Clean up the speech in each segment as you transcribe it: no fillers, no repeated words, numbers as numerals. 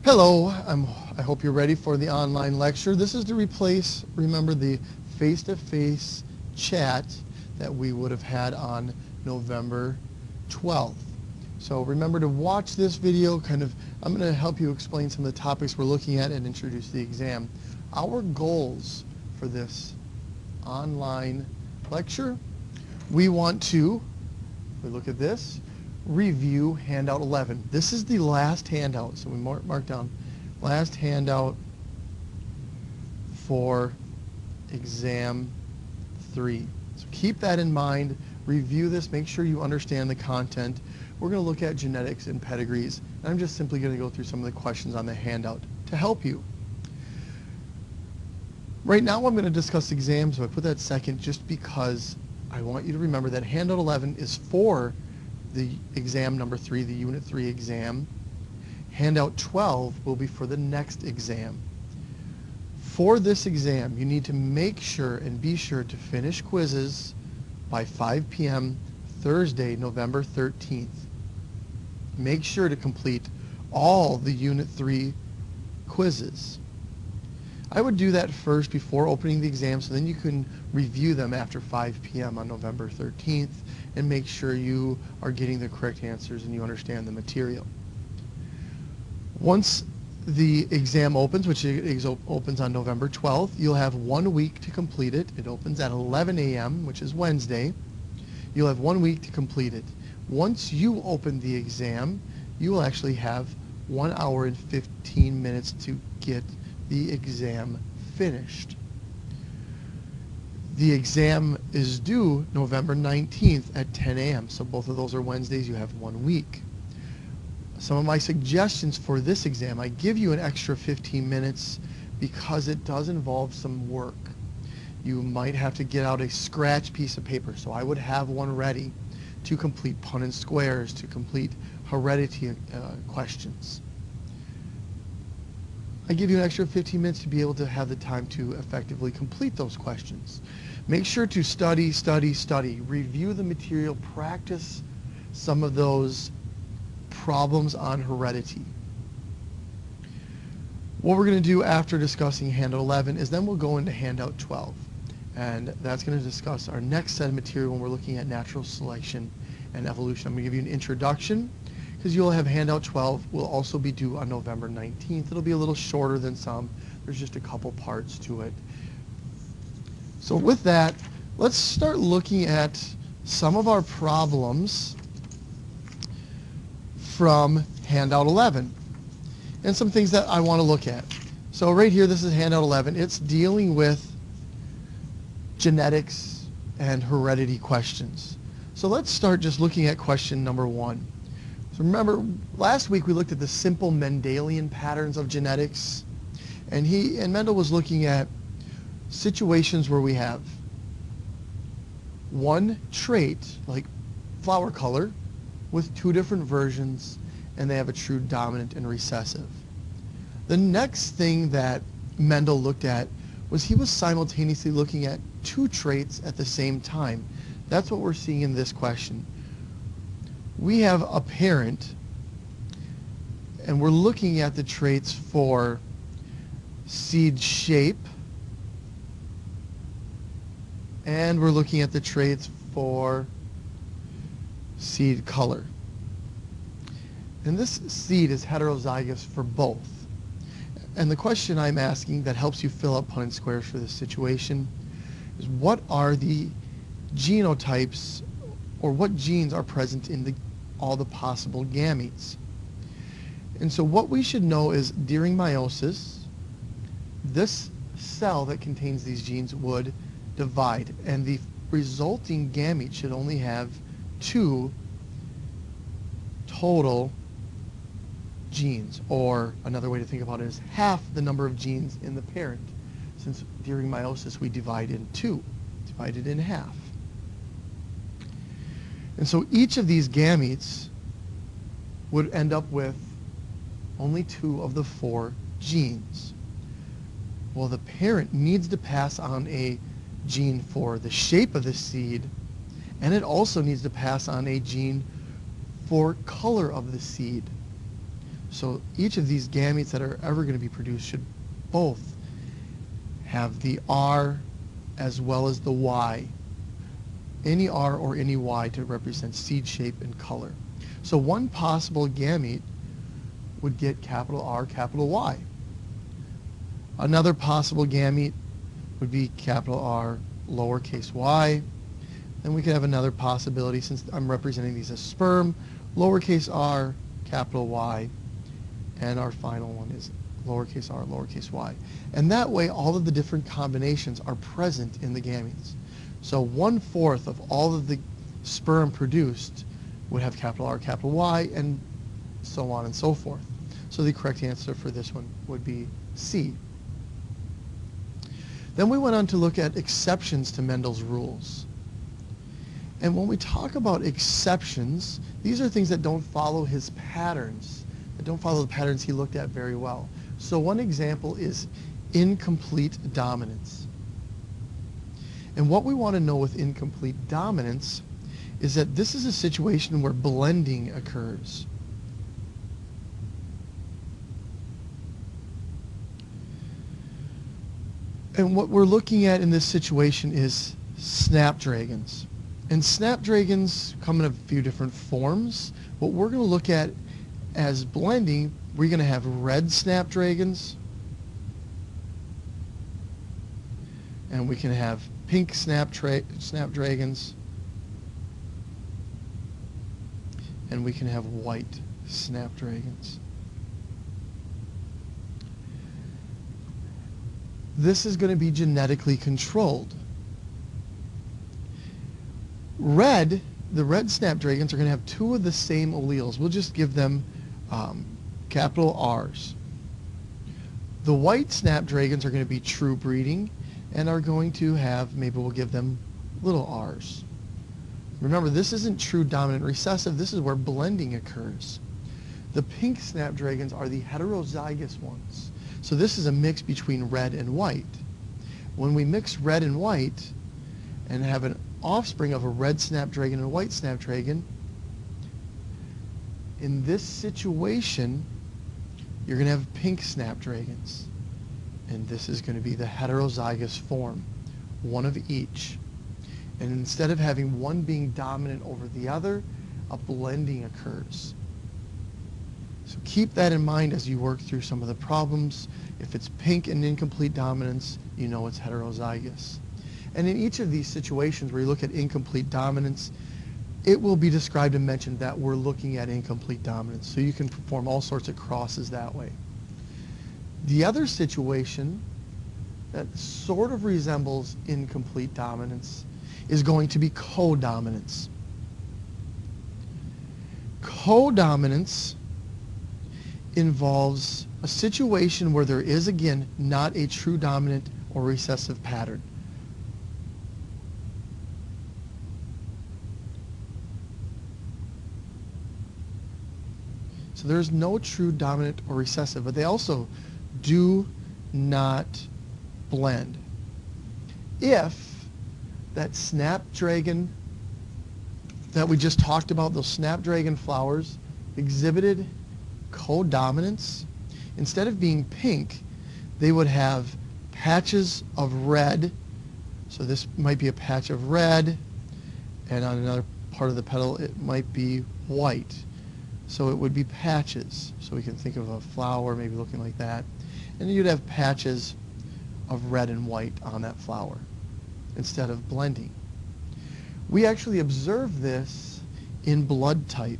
Hello, I hope you're ready for the online lecture. This is to replace, remember, the face-to-face chat that we would have had on November 12th. So remember to watch this video. I'm going to help you explain some of the topics we're looking at and introduce the exam. Our goals for this online lecture, we want to, we look at this, review handout 11. This is the last handout, so we mark down last handout for exam 3. So keep that in mind, review this, make sure you understand the content. We're going to look at genetics and pedigrees, and I'm just simply going to go through some of the questions on the handout to help you. Right now I'm going to discuss exams, so I put that second just because I want you to remember that handout 11 is for the exam number 3, the Unit 3 exam. Handout 12 will be for the next exam. For this exam, you need to make sure and be sure to finish quizzes by 5 p.m. Thursday, November 13th. Make sure to complete all the Unit 3 quizzes. I would do that first before opening the exam, so then you can review them after 5 p.m. on November 13th and make sure you are getting the correct answers and you understand the material. Once the exam opens, which opens on November 12th, you'll have 1 week to complete it. It opens at 11 a.m., which is Wednesday. You'll have 1 week to complete it. Once you open the exam, you will actually have 1 hour and 15 minutes to get the exam finished. The exam is due November 19th at 10 a.m., so both of those are Wednesdays. You have 1 week. Some of my suggestions for this exam, I give you an extra 15 minutes because it does involve some work. You might have to get out a scratch piece of paper, so I would have one ready to complete Punnett squares, to complete heredity questions. I give you an extra 15 minutes to be able to have the time to effectively complete those questions. Make sure to study, study, study. Review the material, practice some of those problems on heredity. What we're going to do after discussing handout 11 is then we'll go into handout 12. And that's going to discuss our next set of material when we're looking at natural selection and evolution. I'm going to give you an introduction, because you'll have handout 12 will also be due on November 19th. It'll be a little shorter than some. There's just a couple parts to it. So with that, let's start looking at some of our problems from handout 11 and some things that I want to look at. So right here, this is handout 11. It's dealing with genetics and heredity questions. So let's start just looking at question number 1. So remember, last week we looked at the simple Mendelian patterns of genetics, and Mendel was looking at situations where we have one trait, like flower color, with 2 different versions, and they have a true dominant and recessive. The next thing that Mendel looked at was he was simultaneously looking at 2 traits at the same time. That's what we're seeing in this question. We have a parent, and we're looking at the traits for seed shape, and we're looking at the traits for seed color. And this seed is heterozygous for both. And the question I'm asking that helps you fill out Punnett squares for this situation is, what are the genotypes, or what genes are present in all the possible gametes? And so what we should know is, during meiosis, this cell that contains these genes would divide, and the resulting gamete should only have 2 total genes, or another way to think about it is half the number of genes in the parent, since during meiosis we divide in 2, divided in half. And so each of these gametes would end up with only 2 of the 4 genes. Well, the parent needs to pass on a gene for the shape of the seed, and it also needs to pass on a gene for color of the seed. So each of these gametes that are ever going to be produced should both have the R as well as the Y. Any R or any Y to represent seed shape and color. So one possible gamete would get capital R, capital Y. Another possible gamete would be capital R, lowercase y. Then we could have another possibility, since I'm representing these as sperm, lowercase r, capital Y, and our final one is lowercase r, lowercase y. And that way, all of the different combinations are present in the gametes. So 1/4 of all of the sperm produced would have capital R, capital Y, and so on and so forth. So the correct answer for this one would be C. Then we went on to look at exceptions to Mendel's rules. And when we talk about exceptions, these are things that don't follow his patterns, that don't follow the patterns he looked at very well. So one example is incomplete dominance. And what we want to know with incomplete dominance is that this is a situation where blending occurs. And what we're looking at in this situation is snapdragons. And snapdragons come in a few different forms. What we're going to look at as blending, we're going to have red snapdragons, and we can have pink snapdragons, and we can have white snapdragons. This is going to be genetically controlled. The red snapdragons are going to have two of the same alleles. We'll just give them capital R's. The white snapdragons are going to be true breeding and are going to have, maybe we'll give them little r's. Remember, this isn't true dominant recessive. This is where blending occurs. The pink snapdragons are the heterozygous ones. So this is a mix between red and white. When we mix red and white and have an offspring of a red snapdragon and a white snapdragon, in this situation, you're going to have pink snapdragons. And this is going to be the heterozygous form, one of each. And instead of having one being dominant over the other, a blending occurs. So keep that in mind as you work through some of the problems. If it's pink and incomplete dominance, you know it's heterozygous. And in each of these situations where you look at incomplete dominance, it will be described and mentioned that we're looking at incomplete dominance. So you can perform all sorts of crosses that way. The other situation that sort of resembles incomplete dominance is going to be codominance. Codominance involves a situation where there is, again, not a true dominant or recessive pattern. So there's no true dominant or recessive, but they also do not blend. If that snapdragon that we just talked about, those snapdragon flowers, exhibited codominance, instead of being pink, they would have patches of red. So this might be a patch of red, and on another part of the petal it might be white. So it would be patches. So we can think of a flower maybe looking like that. And you'd have patches of red and white on that flower instead of blending. We actually observe this in blood type.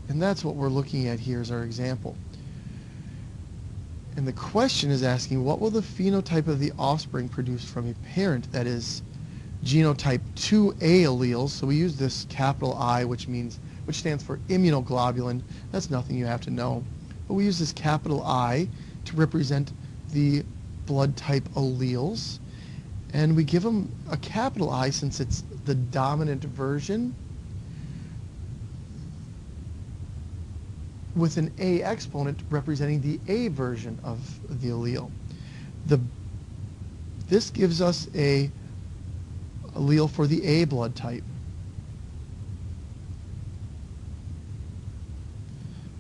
And that's what we're looking at here as our example. And the question is asking, what will the phenotype of the offspring produce from a parent that is genotype 2A alleles? So we use this capital I, which stands for immunoglobulin. That's nothing you have to know. But we use this capital I to represent the blood type alleles. And we give them a capital I since it's the dominant version, with an A exponent representing the A version of the allele. This gives us a allele for the A blood type.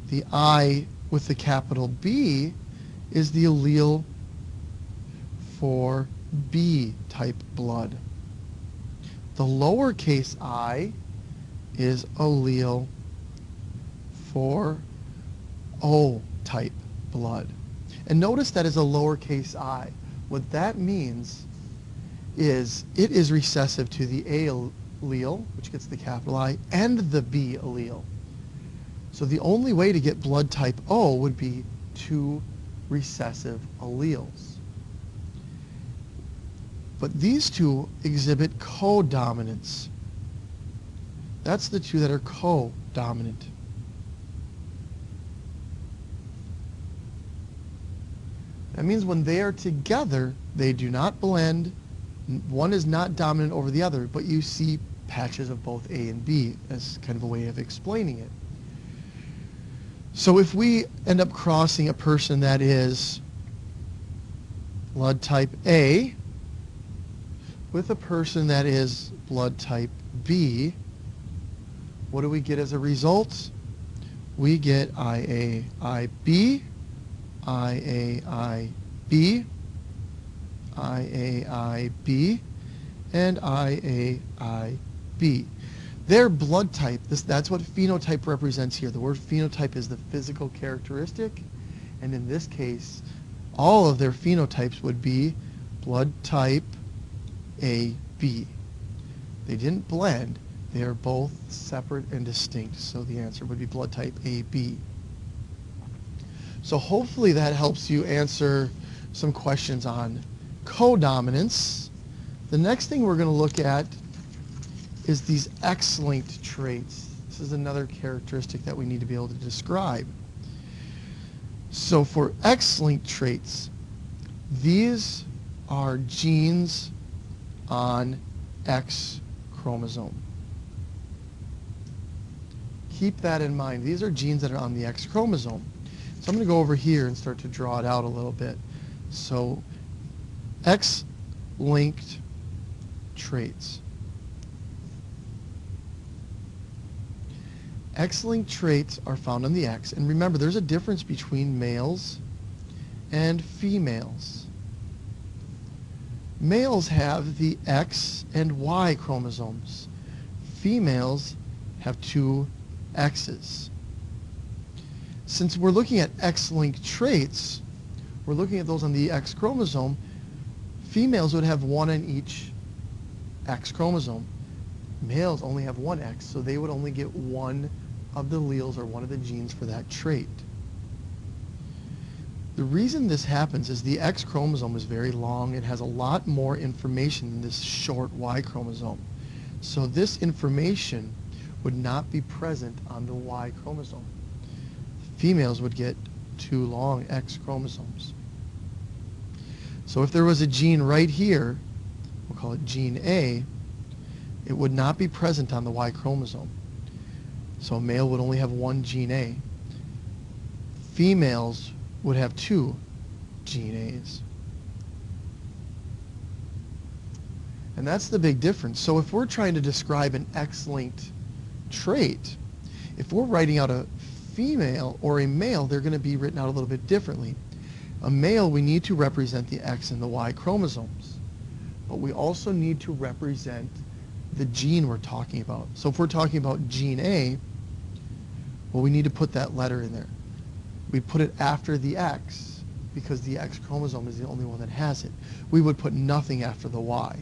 The I with the capital B is the allele for B-type blood. The lowercase I is allele for O-type blood. And notice that is a lowercase I. What that means is it is recessive to the A allele, which gets the capital I, and the B allele. So the only way to get blood type O would be two recessive alleles. But these two exhibit codominance. That's the two that are codominant. That means when they are together, they do not blend. One is not dominant over the other, but you see patches of both A and B as kind of a way of explaining it. So if we end up crossing a person that is blood type A with a person that is blood type B, what do we get as a result? We get IAIB, IAIB, IAIB, and IAIB. Their blood type, that's what phenotype represents here. The word phenotype is the physical characteristic, and in this case, all of their phenotypes would be blood type AB. They didn't blend. They are both separate and distinct, so the answer would be blood type AB. So hopefully that helps you answer some questions on codominance. The next thing we're going to look at is these X-linked traits. This is another characteristic that we need to be able to describe. So for X-linked traits, these are genes on X chromosome. Keep that in mind. These are genes that are on the X chromosome. So I'm going to go over here and start to draw it out a little bit. So X-linked traits. X-linked traits are found on the X. And remember, there's a difference between males and females. Males have the X and Y chromosomes. Females have two X's. Since we're looking at X-linked traits, we're looking at those on the X chromosome, females would have one on each X chromosome. Males only have one X, so they would only get one of the alleles or one of the genes for that trait. The reason this happens is the X chromosome is very long. It has a lot more information than this short Y chromosome. So this information would not be present on the Y chromosome. Females would get two long X chromosomes. So if there was a gene right here, we'll call it gene A, it would not be present on the Y chromosome. So a male would only have one gene A. Females would have two gene A's. And that's the big difference. So if we're trying to describe an X-linked trait, if we're writing out a female or a male, they're going to be written out a little bit differently. A male, we need to represent the X and the Y chromosomes, but we also need to represent the gene we're talking about. So if we're talking about gene A, well, we need to put that letter in there. We put it after the X because the X chromosome is the only one that has it. We would put nothing after the Y.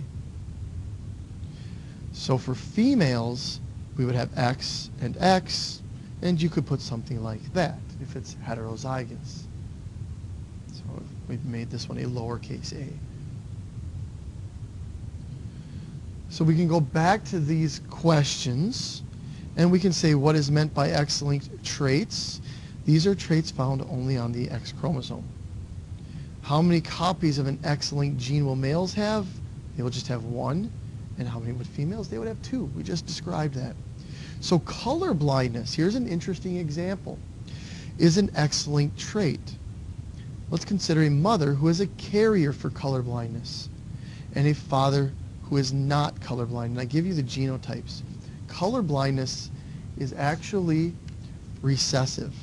So for females, we would have X, and you could put something like that if it's heterozygous. So we've made this one a lowercase a. So we can go back to these questions, and we can say what is meant by X-linked traits. These are traits found only on the X chromosome. How many copies of an X-linked gene will males have? They will just have one. And how many would females? They would have two. We just described that. So color blindness, here's an interesting example, is an X-linked trait. Let's consider a mother who is a carrier for color blindness and a father who is not colorblind. And I give you the genotypes. Color blindness is actually recessive.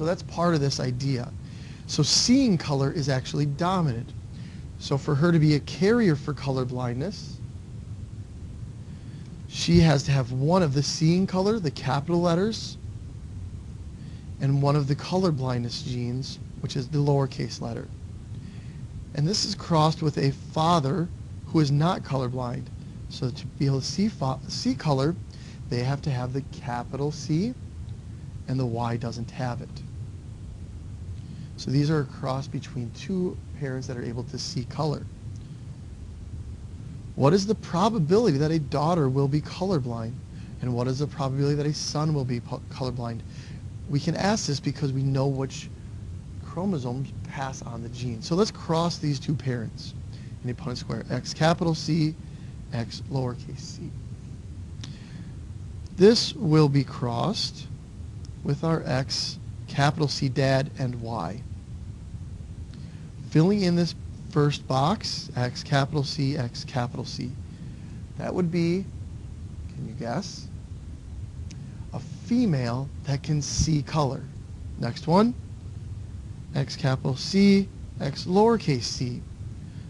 So that's part of this idea. So seeing color is actually dominant. So for her to be a carrier for color blindness, she has to have one of the seeing color, the capital letters, and one of the color blindness genes, which is the lowercase letter. And this is crossed with a father who is not colorblind. So to be able to see color, they have to have the capital C, and the Y doesn't have it. So these are a cross between two parents that are able to see color. What is the probability that a daughter will be colorblind? And what is the probability that a son will be colorblind? We can ask this because we know which chromosomes pass on the gene. So let's cross these two parents in a Punnett square. X capital C, X lowercase c. This will be crossed with our X capital C dad and Y. Filling in this first box, X capital C, X capital C. That would be, can you guess? A female that can see color. Next one, X capital C, X lowercase c.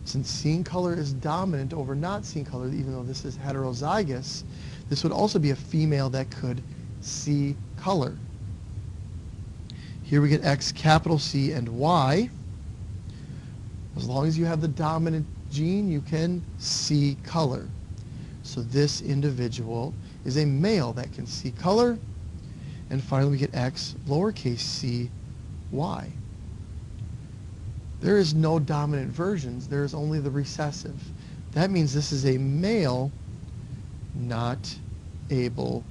Since seeing color is dominant over not seeing color, even though this is heterozygous, this would also be a female that could see color. Here we get X capital C and Y. As long as you have the dominant gene, you can see color. So this individual is a male that can see color. And finally, we get X lowercase c, Y. There is no dominant versions. There is only the recessive. That means this is a male not able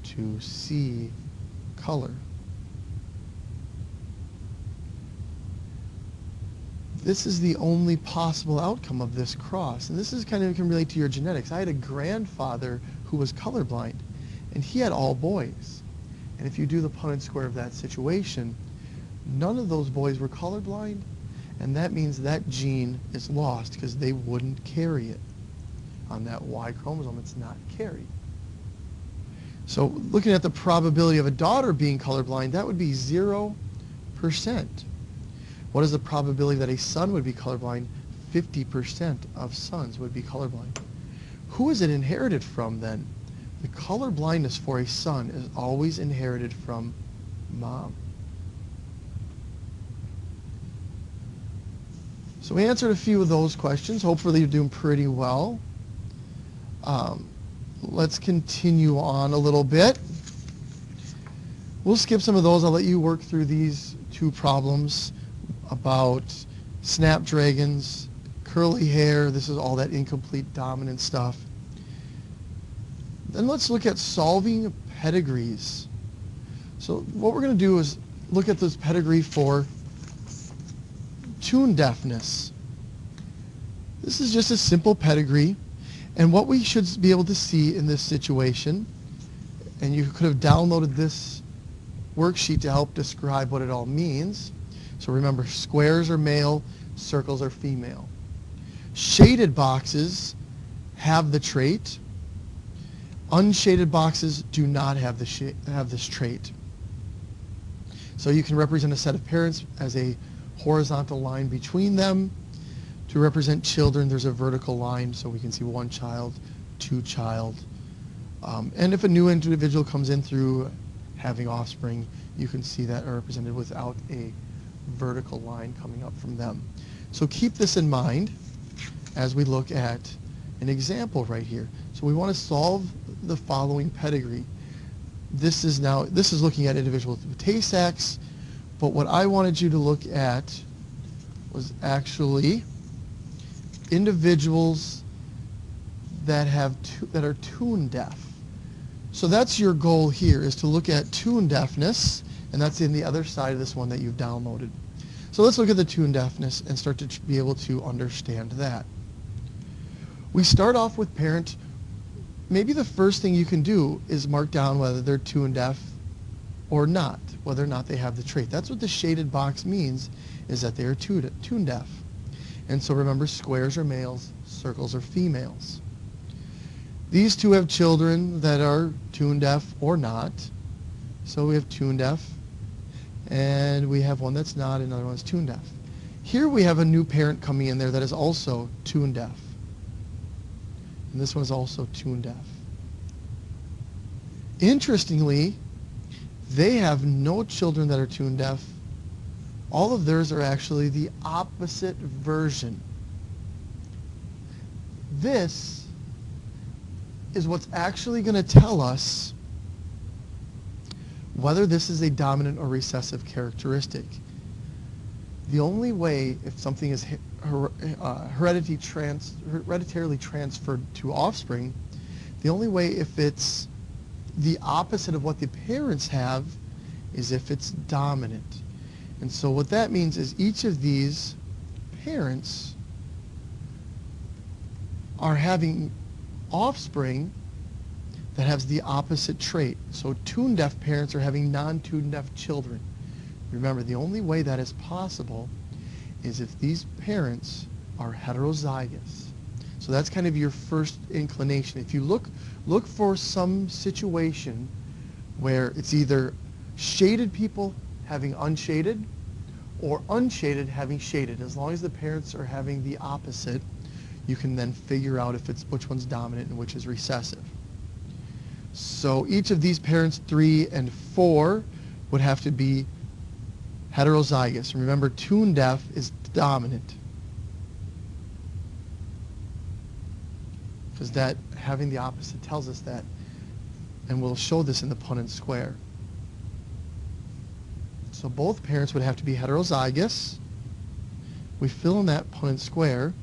to see color. This is the only possible outcome of this cross. And this is kind of can relate to your genetics. I had a grandfather who was colorblind, and he had all boys. And if you do the Punnett square of that situation, none of those boys were colorblind, and that means that gene is lost because they wouldn't carry it. On that Y chromosome, it's not carried. So looking at the probability of a daughter being colorblind, that would be 0%. What is the probability that a son would be colorblind? 50% of sons would be colorblind. Who is it inherited from then? The color blindness for a son is always inherited from mom. So we answered a few of those questions. Hopefully you're doing pretty well. Let's continue on a little bit. We'll skip some of those. I'll let you work through these two problems about snapdragons, curly hair. This is all that incomplete dominant stuff. Then let's look at solving pedigrees. So what we're going to do is look at this pedigree for tune deafness. This is just a simple pedigree, and what we should be able to see in this situation, and you could have downloaded this worksheet to help describe what it all means. So remember, squares are male, circles are female. Shaded boxes have the trait. Unshaded boxes do not have this trait. So you can represent a set of parents as a horizontal line between them. To represent children, there's a vertical line, so we can see one child, two child. And if a new individual comes in through having offspring, you can see that are represented without a vertical line coming up from them. So keep this in mind as we look at an example right here. So we want to solve the following pedigree. This is looking at individuals with Tay-Sachs, but what I wanted you to look at was actually individuals that are tune deaf. So that's your goal here, is to look at tune deafness, and that's in the other side of this one that you've downloaded. So let's look at the tune deafness and start to be able to understand that. We start off with parent. Maybe the first thing you can do is mark down whether they're tune deaf or not, whether or not they have the trait. That's what the shaded box means, is that they are tune deaf. And so remember, squares are males, circles are females. These two have children that are tune deaf or not. So we have tune deaf. and we have one that's not, another one that's tune deaf. Here we have a new parent coming in there that is also tune deaf. And this one is also tune deaf. Interestingly, they have no children that are tune deaf. All of theirs are actually the opposite version. This is what's actually going to tell us whether this is a dominant or recessive characteristic. The only way, if something is hereditarily transferred to offspring, the only way if it's the opposite of what the parents have is if it's dominant. And so what that means is each of these parents are having offspring that has the opposite trait. So tune deaf parents are having non-tune deaf children. Remember, the only way that is possible is if these parents are heterozygous. So that's kind of your first inclination. If you look for some situation where it's either shaded people having unshaded or unshaded having shaded. As long as the parents are having the opposite, you can then figure out if it's which one's dominant and which is recessive. So each of these parents, 3 and 4, would have to be heterozygous. And remember, tune deaf is dominant, because that having the opposite tells us that, and we'll show this in the Punnett square. So both parents would have to be heterozygous. We fill in that Punnett square.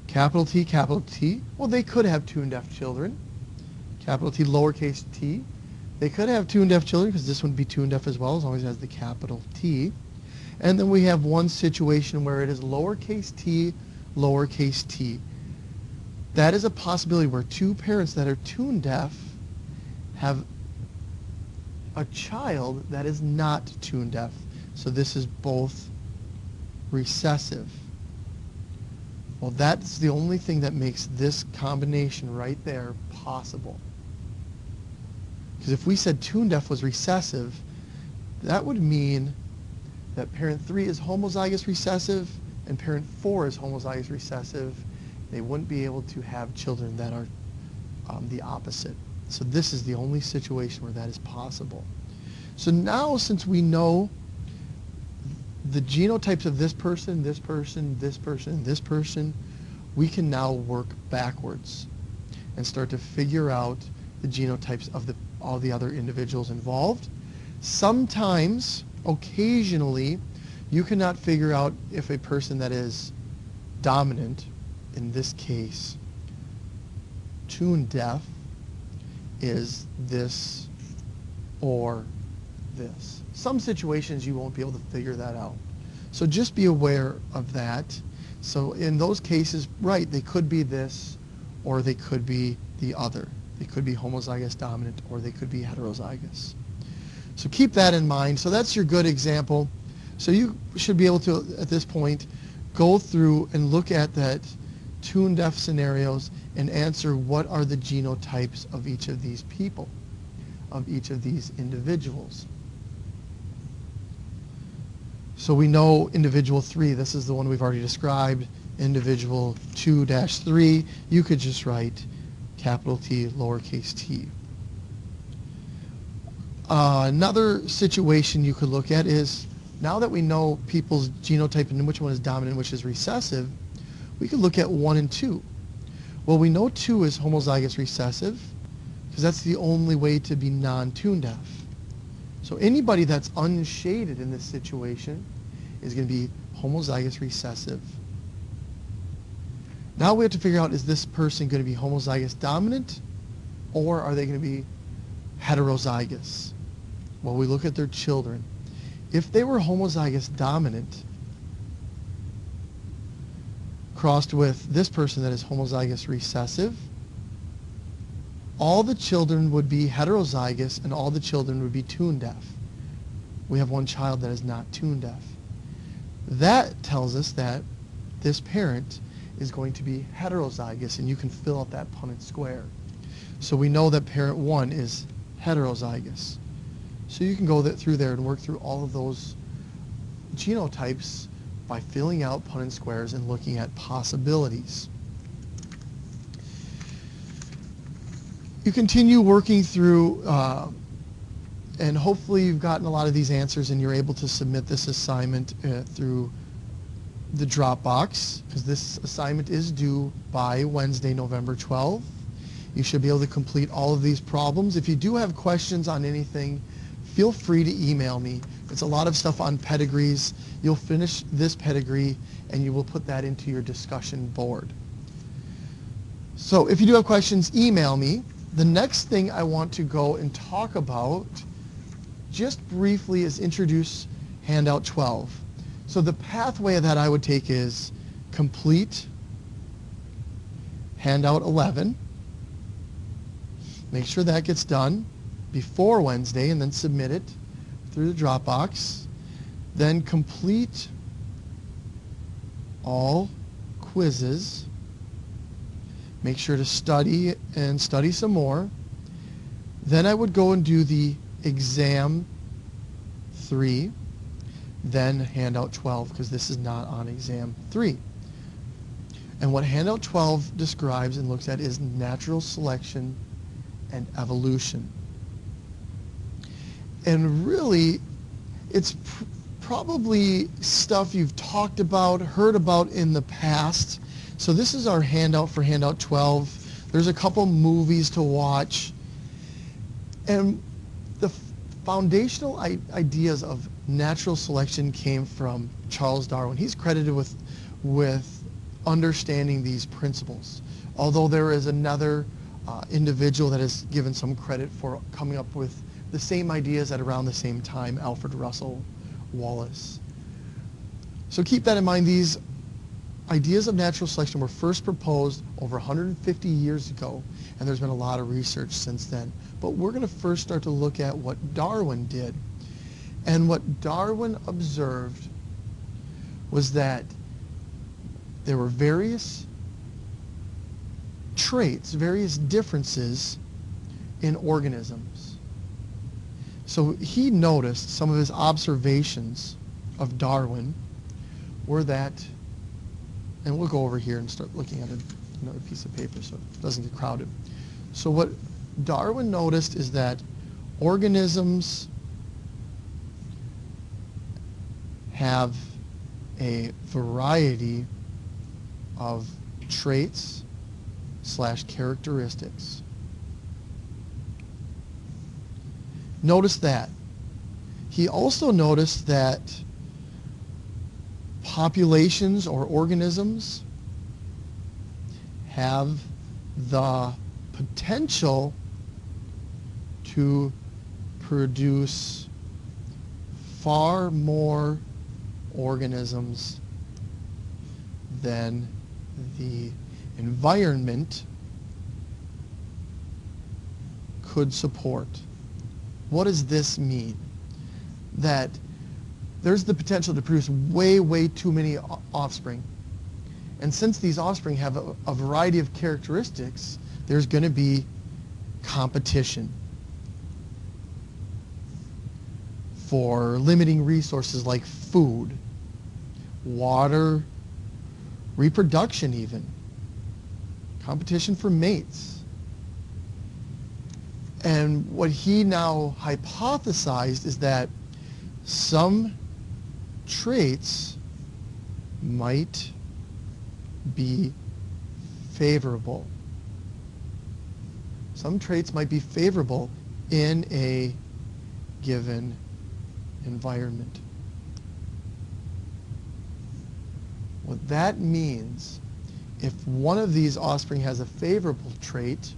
Capital T, capital T. Well, they could have tune deaf children. Capital T, lowercase t. They could have tune deaf children because this would be tune deaf as well, as long as it has the capital T. And then we have one situation where it is lowercase t, lowercase t. That is a possibility where two parents that are tune deaf have a child that is not tune deaf. So this is both recessive. Well, that's the only thing that makes this combination right there possible. Because if we said tune deaf was recessive, that would mean that parent 3 is homozygous recessive and parent 4 is homozygous recessive. They wouldn't be able to have children that are the opposite. So this is the only situation where that is possible. So now, since we know the genotypes of this person, this person, this person, this person, we can now work backwards and start to figure out the genotypes of all the other individuals involved. Sometimes, occasionally, you cannot figure out if a person that is dominant, in this case, tune deaf, is this or this. Some situations you won't be able to figure that out. So just be aware of that. So in those cases, right, they could be this or they could be the other. They could be homozygous dominant or they could be heterozygous. So keep that in mind. So that's your good example. So you should be able to, at this point, go through and look at that tune deaf scenarios and answer what are the genotypes of each of these people, of each of these individuals. So we know individual 3, this is the one we've already described. Individual 2-3, you could just write capital T, lowercase t. Another situation you could look at is, now that we know people's genotype and which one is dominant and which is recessive, we could look at 1 and 2. Well, we know 2 is homozygous recessive because that's the only way to be non-tune deaf. So anybody that's unshaded in this situation is going to be homozygous recessive. Now we have to figure out, is this person going to be homozygous dominant or are they going to be heterozygous? Well, we look at their children. If they were homozygous dominant crossed with this person that is homozygous recessive, all the children would be heterozygous and all the children would be tune deaf. We have one child that is not tune deaf. That tells us that this parent is going to be heterozygous, and you can fill out that Punnett square. So we know that parent 1 is heterozygous. So you can go through there and work through all of those genotypes by filling out Punnett squares and looking at possibilities. You continue working through, and hopefully you've gotten a lot of these answers and you're able to submit this assignment through the Dropbox, because this assignment is due by Wednesday, November 12th. You should be able to complete all of these problems. If you do have questions on anything, feel free to email me. It's a lot of stuff on pedigrees. You'll finish this pedigree and you will put that into your discussion board. So if you do have questions, email me. The next thing I want to go and talk about just briefly is introduce handout 12. So the pathway that I would take is complete handout 11. Make sure that gets done before Wednesday and then submit it through the Dropbox. Then complete all quizzes. Make sure to study and study some more. Then I would go and do the exam 3, then handout 12, because this is not on exam 3. And what handout 12 describes and looks at is natural selection and evolution. And really, it's probably stuff you've talked about, heard about in the past. So this is our handout for handout 12. There's a couple movies to watch. And the foundational ideas of natural selection came from Charles Darwin. He's credited with understanding these principles, although there is another individual that is given some credit for coming up with the same ideas at around the same time, Alfred Russel Wallace. So keep that in mind. These ideas of natural selection were first proposed over 150 years ago, and there's been a lot of research since then. But we're going to first start to look at what Darwin did. And what Darwin observed was that there were various traits, various differences in organisms. So he noticed some of his observations of Darwin were that, and we'll go over here and start looking at another piece of paper so it doesn't get crowded. So what Darwin noticed is that organisms have a variety of traits / characteristics. Notice that. He also noticed that populations or organisms have the potential to produce far more organisms than the environment could support. What does this mean? That there's the potential to produce way, way too many offspring. And since these offspring have a variety of characteristics, there's going to be competition for limiting resources like food, water, reproduction even, competition for mates. And what he now hypothesized is that some traits might be favorable. Some traits might be favorable in a given environment. What that means, if one of these offspring has a favorable trait,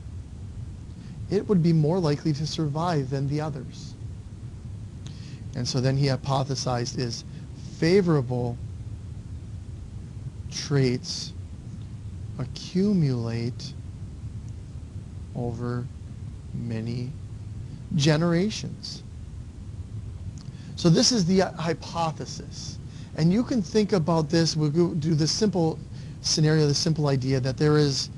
it would be more likely to survive than the others. And so then he hypothesized is favorable traits accumulate over many generations. So this is the hypothesis. And you can think about this, we'll do the simple scenario, the simple idea that there is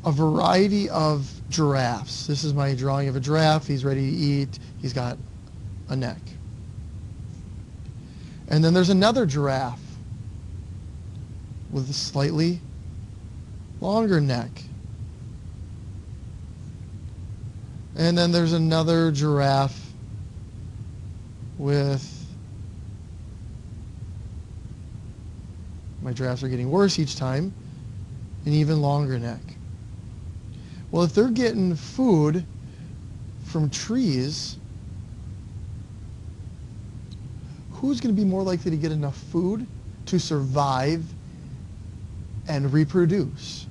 a variety of giraffes. This is my drawing of a giraffe. He's ready to eat. He's got a neck. And then there's another giraffe with a slightly longer neck. And then there's another giraffe with, my giraffes are getting worse each time, an even longer neck. Well, if they're getting food from trees, who's going to be more likely to get enough food to survive and reproduce?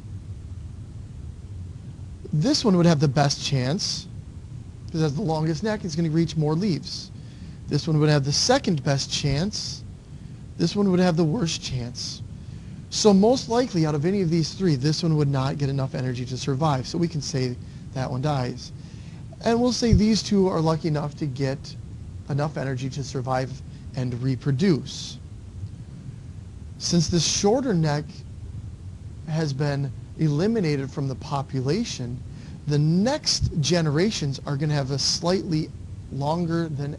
This one would have the best chance because it has the longest neck. It's going to reach more leaves. This one would have the second best chance. This one would have the worst chance. So most likely out of any of these three, this one would not get enough energy to survive. So we can say that one dies. And we'll say these two are lucky enough to get enough energy to survive and reproduce. Since this shorter neck has been eliminated from the population, the next generations are going to have a slightly longer than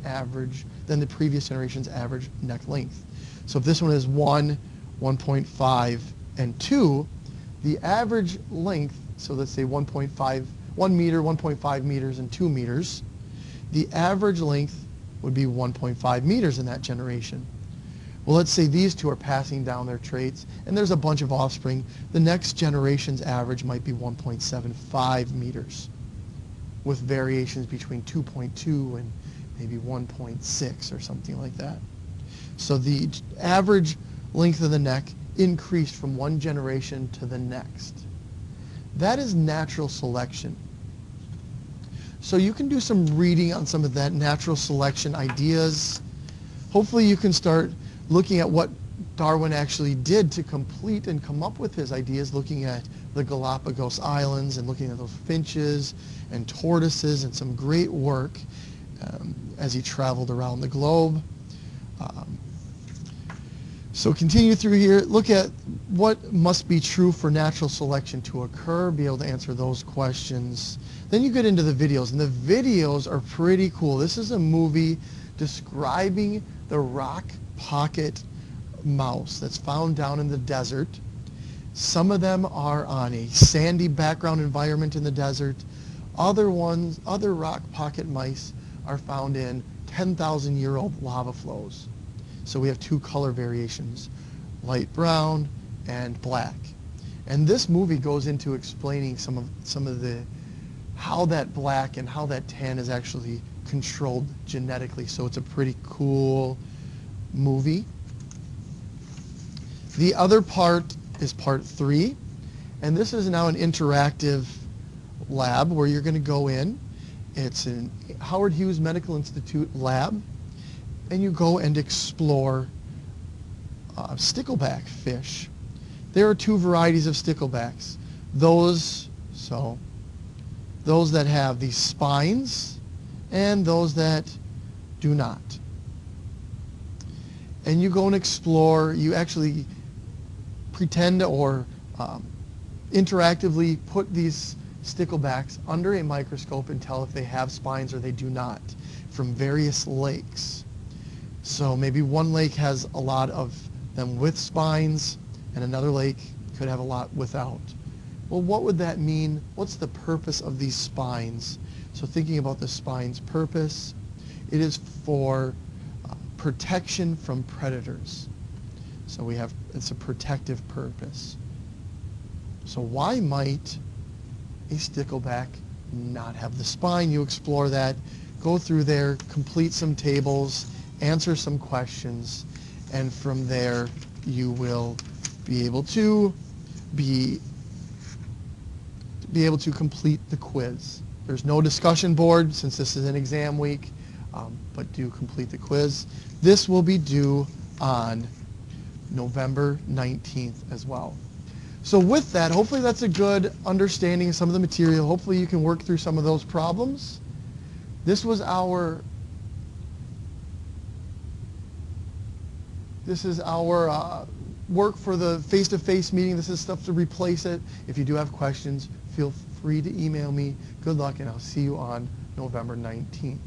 the previous generation's average neck length. So if this one is 1, 1.5, and 2, the average length, so let's say 1 meter, 1.5 meters, and 2 meters, the average length would be 1.5 meters in that generation. Well, let's say these two are passing down their traits, and there's a bunch of offspring. The next generation's average might be 1.75 meters, with variations between 2.2 and maybe 1.6 or something like that. So the average length of the neck increased from one generation to the next. That is natural selection. So you can do some reading on some of that natural selection ideas. Hopefully you can start looking at what Darwin actually did to complete and come up with his ideas, looking at the Galapagos Islands and looking at those finches and tortoises, and some great work as he traveled around the globe. So continue through here, look at what must be true for natural selection to occur, be able to answer those questions. Then you get into the videos, and the videos are pretty cool. This is a movie describing the rock pocket mouse that's found down in the desert. Some of them are on a sandy background environment in the desert. Other rock pocket mice are found in 10,000-year-old lava flows. So we have two color variations, light brown and black. And this movie goes into explaining some of the how that black and how that tan is actually controlled genetically. So it's a pretty cool movie. The other part is part 3, and this is now an interactive lab where you're going to go in. It's an Howard Hughes Medical Institute lab, and you go and explore stickleback fish. There are two varieties of sticklebacks. Those that have these spines and those that do not. And you go and explore, you actually pretend or interactively put these sticklebacks under a microscope and tell if they have spines or they do not from various lakes. So maybe one lake has a lot of them with spines and another lake could have a lot without. Well, what would that mean? What's the purpose of these spines? So thinking about the spine's purpose, it is for protection from predators. So it's a protective purpose. So why might a stickleback not have the spine? You explore that, go through there, complete some tables, answer some questions, and from there you will be able to complete the quiz. There's no discussion board since this is an exam week, but do complete the quiz. This will be due on November 19th as well. So with that, hopefully that's a good understanding of some of the material. Hopefully you can work through some of those problems. This is our work for the face-to-face meeting. This is stuff to replace it. If you do have questions, feel free to email me. Good luck, and I'll see you on November 19th.